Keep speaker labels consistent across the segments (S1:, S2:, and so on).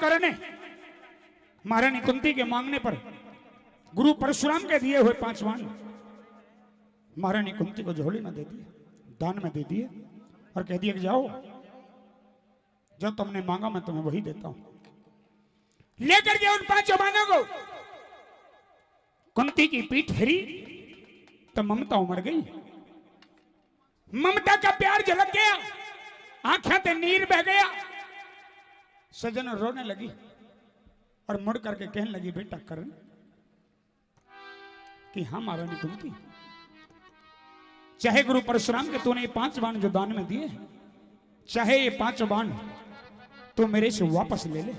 S1: कर्ण महारानी कुंती के मांगने पर गुरु परशुराम के दिए हुए 5 बाण महारानी कुंती को झोली में दे दिए, दान में दे दिए और कह दिया कि जाओ जो तुमने मांगा मैं तुम्हें वही देता हूं। लेकर के उन 5 बाणों को कुंती की पीठ फिरी तो ममता उमड़ गई, ममता का प्यार झलक गया, आंखें से नीर बह गया। सजन रोने लगी और मुड़ करके कहने लगी बेटा कर्ण कि हाँ महारानी कुंती, चाहे गुरु परशुराम के तूने 5 बाण जो दान में दिए, चाहे ये 5 बाण तो मेरे से वापस ले ले,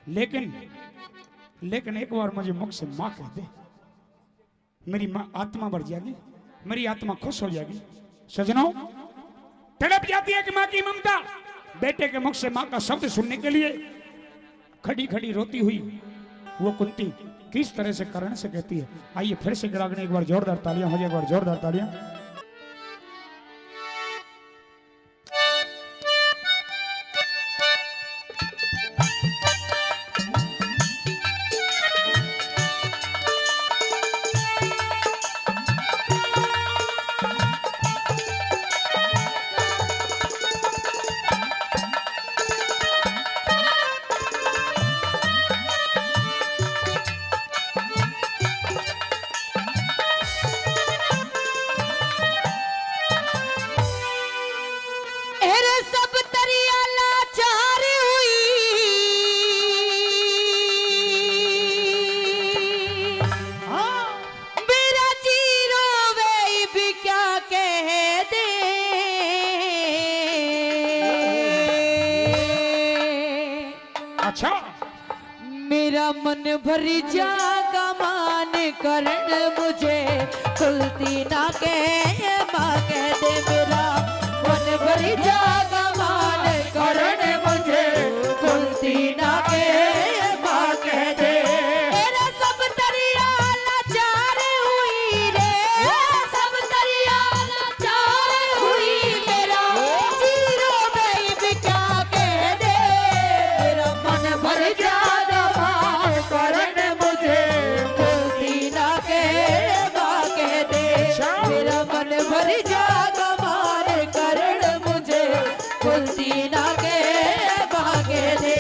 S1: लेकिन एक बार मुझे मुख से मां कह दे, मेरी मां आत्मा बढ़ जाएगी, मेरी आत्मा खुश हो जाएगी। सजनों, तड़प जाती है कि मां की ममता। बेटे के मुख से मां का शब्द सुनने के लिए खड़ी खड़ी रोती हुई वो कुंती किस तरह से कर्ण से कहती है। आइए फिर से गिरागने एक बार जोरदार तालियां हो जाए, एक बार जोरदार तालियां। अच्छा
S2: मेरा मन भरी जागा मान कर्ण मुझे कुलती ना कहे माँ कह दे। मेरा मन भरी जागा मान कर्ण मुझे कुलती ना कहे माँ कह दे। मेरा सब दरिया लाचार हुई रे, सब दरिया लाचार हुई, मेरा जीरो बेबी क्या कह दे। मेरा मन भर जागा मान कर्ण मुझे कुलती ना कहे माँ कह दे। मेरा मन भर जागा मान कर्ण मुझे कुलती ना कहे माँ कह दे।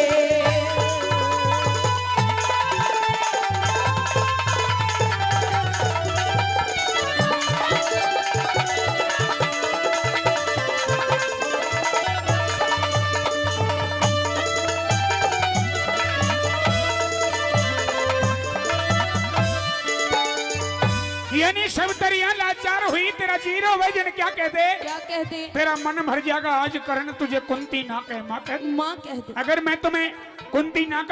S1: यानी सब दरिया लाचार हुई, तेरा जीरो वजन क्या कहते,
S2: क्या कहते,
S1: तेरा मन भर जाएगा आज कर्ण तुझे कुंती ना कहे माँ कह दे।
S2: माँ कह दे।
S1: अगर मैं तुम्हें कुंती ना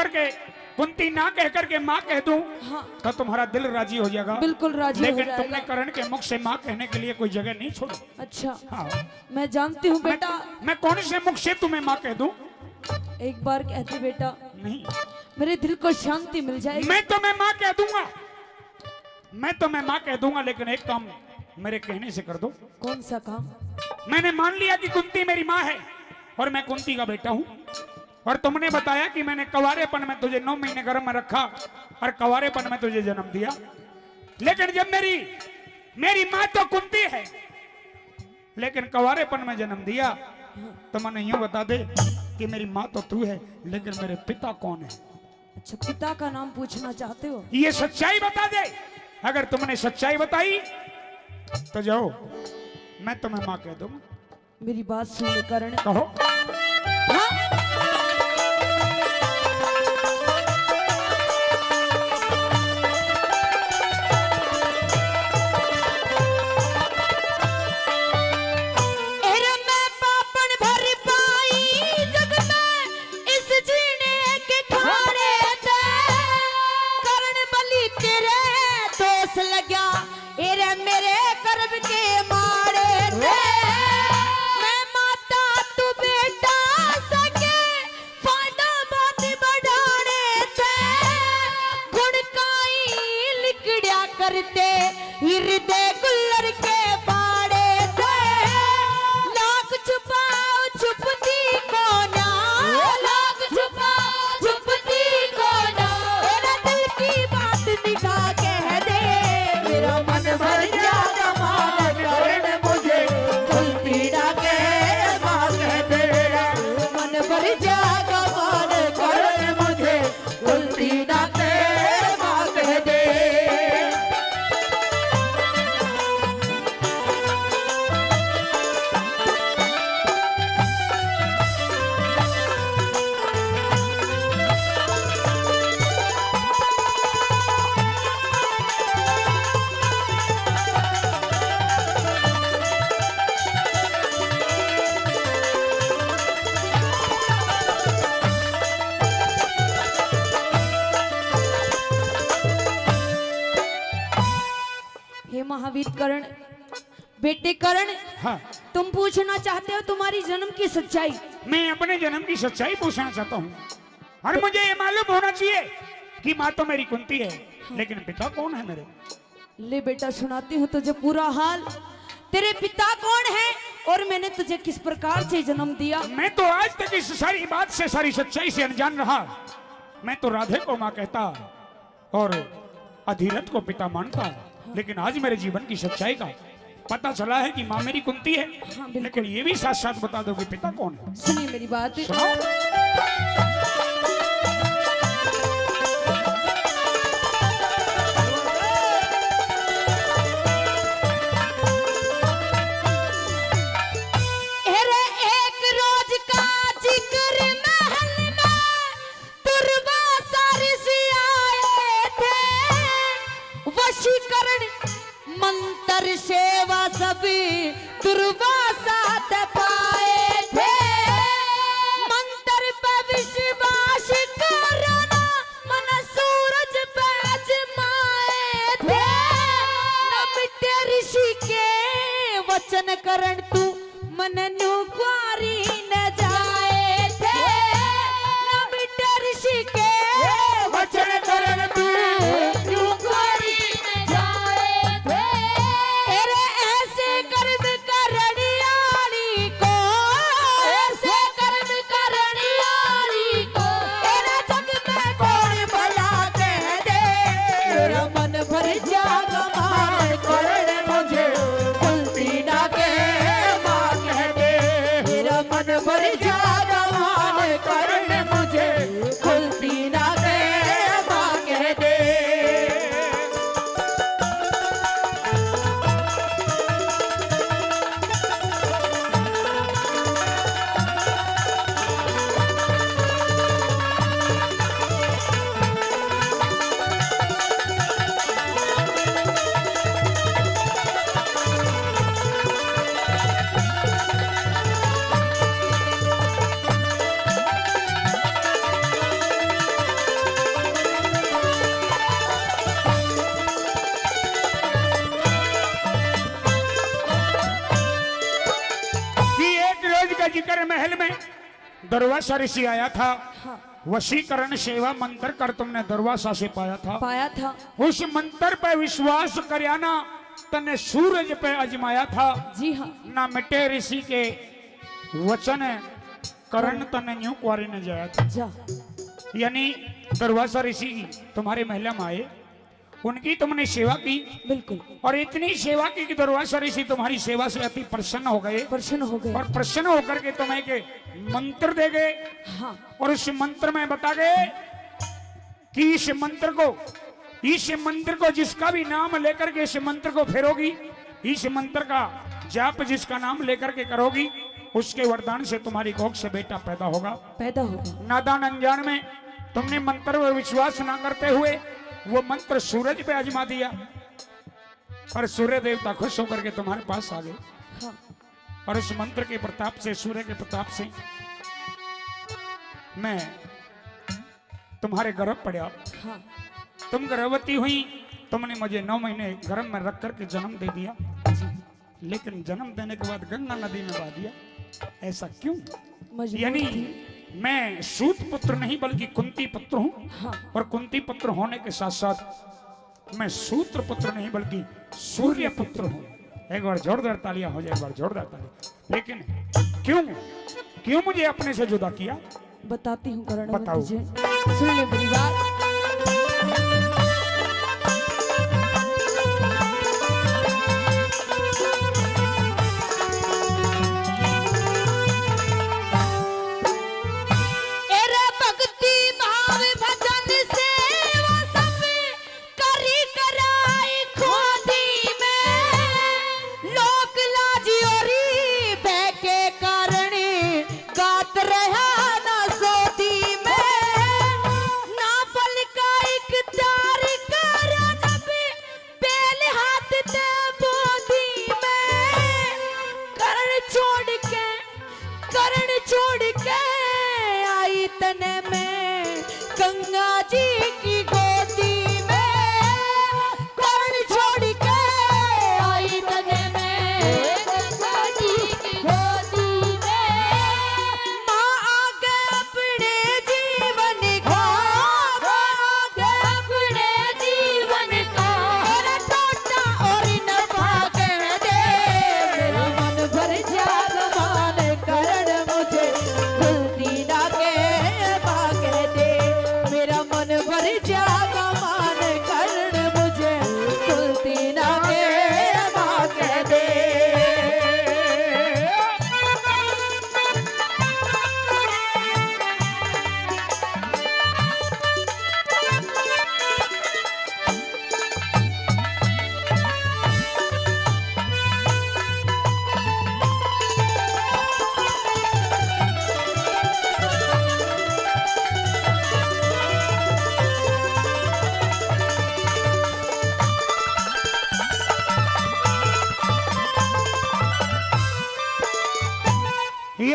S1: कह करके माँ कह दूं
S2: हाँ,
S1: तो तुम्हारा दिल राजी हो जाएगा।
S2: बिल्कुल राजी हो
S1: लेकिन
S2: जाएगा।
S1: तुमने कर्ण के मुख से माँ कहने के लिए कोई जगह नहीं छोड़ी।
S2: अच्छा
S1: हाँ,
S2: मैं जानती हूँ बेटा।
S1: मैं कौन से मुख से तुम्हें माँ कह दूं?
S2: एक बार कहते बेटा,
S1: नहीं,
S2: मेरे दिल को शांति मिल जाएगी।
S1: मैं तुम्हें माँ कह दूंगा, मैं तुम्हें माँ कह दूंगा, लेकिन एक काम मेरे कहने से कर दो।
S2: कौन सा काम?
S1: मैंने मान लिया कि कुंती मेरी माँ है और मैं कुंती का बेटा हूँ, और तुमने बताया कि मैंने कवारेपन में तुझे 9 महीने गर्भ में रखा और कवारेपन में तुझे जन्म दिया। लेकिन जब मेरी माँ तो कुंती है, लेकिन कवारेपन में जन्म दिया, तो मैंने यूं बता दे कि मेरी माँ तो तू है, लेकिन मेरे पिता कौन है?
S2: अच्छा, पिता का नाम पूछना चाहते हो?
S1: ये सच्चाई बता दे। अगर तुमने सच्चाई बताई तो जाओ, मैं तुम्हें माँ कह दूंगा।
S2: मेरी बात सुन कर्ण।
S1: कहो।
S2: हाँ? मेरे कर्म के मारे थे, मैं माता तू बेटा महावीर कर्ण, बेटे कर्ण,
S1: हाँ,
S2: तुम पूछना चाहते हो तुम्हारी जन्म की सच्चाई।
S1: मैं अपने जन्म की सच्चाई पूछना चाहता हूँ और मुझे ये मालूम होना चाहिए कि माँ तो मेरी कुंती है, लेकिन पिता कौन है मेरे?
S2: ले बेटा सुनाती हूँ तुझे पूरा हाल। तेरे पिता कौन है और मैंने तुझे किस प्रकार से जन्म दिया।
S1: मैं तो आज तक इस सारी बात से, सारी सच्चाई से अनजान रहा। मैं तो राधे को माँ कहता और अधिरथ को पिता मानता, लेकिन आज मेरे जीवन की सच्चाई का पता चला है कि माँ मेरी कुंती है।
S2: हाँ, बिल्कुल।
S1: लेकिन ये भी साथ साथ बता दो कि पिता कौन है।
S2: सुनिए मेरी बात।
S1: सुनाओ।
S2: अरे एक रोज का जिक्र महल में दुर्वासा ऋषि आए थे। वशीकरण मंत्र सेवा सभी दुर्वासा ते पाए थे। मंत्र पे विश्वास करना मन सूरज पे आजमाए थे। न मिटे ऋषि के वचन करण तू मन नुक्वारी न जाए थे। न मिटे ऋषि के वचन करण तू नुक्वारी न जाए थे। अरे ऐसे कर्म करनियारी को, ऐसे कर्म करनियारी को तेरा जग में कौन भला कह दे। मेरा मन भर जागा मान करण मुझे कुंती ना के माँ कह दे। मेरा मन भर जागा मान करण मुझे कुंती ना के माँ कह दे।
S1: कि एक रोज का जिक्र महल में दुर्वासा ऋषि आया था।
S2: हाँ,
S1: वशीकरण सेवा मंत्र कर तुमने दुर्वासा से पाया था।
S2: पाया था।
S1: उस मंत्र पे विश्वास करयाना तने सूरज पे अजमाया था।
S2: जी हाँ,
S1: ना मिटे ऋषि के वचन करण तने न्यू कुआरी ने जाया था।
S2: जा
S1: यानी दुर्वासा ऋषि तुम्हारे महल में आए, उनकी तुमने सेवा की
S2: बिल्कुल
S1: और इतनी सेवा की कि दुर्वासा ऋषि तुम्हारी सेवा से अति प्रसन्न हो गए
S2: प्रसन्न हो गए।
S1: और प्रसन्न होकर के तुम्हें के मंत्र दे गए
S2: हाँ,
S1: और उस मंत्र में बता गए कि इस मंत्र को जिसका भी नाम लेकर के इस मंत्र को फेरोगी, इस मंत्र का जाप जिसका नाम लेकर के करोगी, उसके वरदान से तुम्हारी कोख से बेटा पैदा होगा।
S2: पैदा होगा।
S1: नादान अनजान में तुमने मंत्र पर विश्वास ना करते हुए वो मंत्र सूरज पे आजमा दिया और सूर्य देवता खुश होकर के तुम्हारे पास आ गए।
S2: हाँ,
S1: और उस मंत्र के प्रताप से, सूर्य के प्रताप से मैं तुम्हारे गर्भ पड़ा।
S2: हाँ,
S1: तुम गर्भवती हुई, तुमने मुझे 9 महीने गर्भ में रख करके जन्म दे दिया। लेकिन जन्म देने के बाद गंगा नदी में बहा दिया। ऐसा क्यों?
S2: मजबूर
S1: यानी
S2: थी।
S1: मैं सूत पुत्र नहीं बल्कि कुंती पुत्र हूँ।
S2: हाँ,
S1: और कुंती पुत्र होने के साथ साथ मैं सूत्र पुत्र नहीं बल्कि सूर्य पुत्र हूँ। एक बार जोरदार तालियां हो जाए, एक बार जोरदार तालियां। लेकिन क्यों मुझे अपने से जुदा किया?
S2: बताती हूँ करण मैं
S1: बताओ।
S2: तुझे। सुन ले मेरी बात। एरे भक्ति भाव भजन सेवा सब करी कराई खोदी में। लोक लाजी ओरी बैके करणी गात रहा ना सोती में। ना पल का इख्तियार करा जब पहले हाथ ते बोदी में। करण छोड़ के आई तने में गंगा जी की गोदी में। करण छोड़ के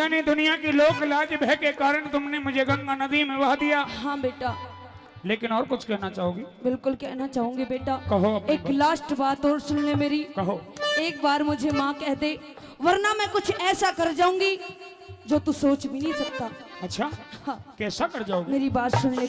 S1: जाने दुनिया की लोक लाज भय के कारण तुमने मुझे गंगा नदी में बहा दिया,
S2: हाँ बेटा,
S1: लेकिन और कुछ कहना चाहोगी?
S2: बिल्कुल कहना चाहूंगी बेटा।
S1: कहो अपनी
S2: एक लास्ट बात और सुन ले मेरी।
S1: कहो।
S2: एक बार मुझे माँ कह दे, वरना मैं कुछ ऐसा कर जाऊंगी जो तू सोच भी नहीं सकता।
S1: अच्छा,
S2: हाँ,
S1: कैसा कर जाओगे?
S2: मेरी बात सुन ले।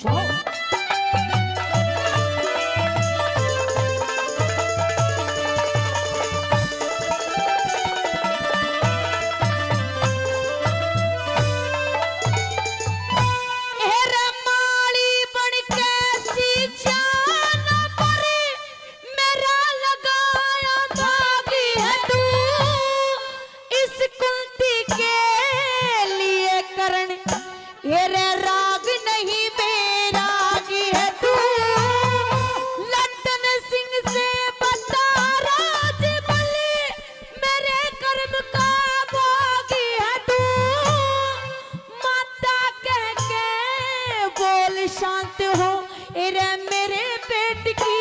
S2: शांत हो, एरे मेरे पेट की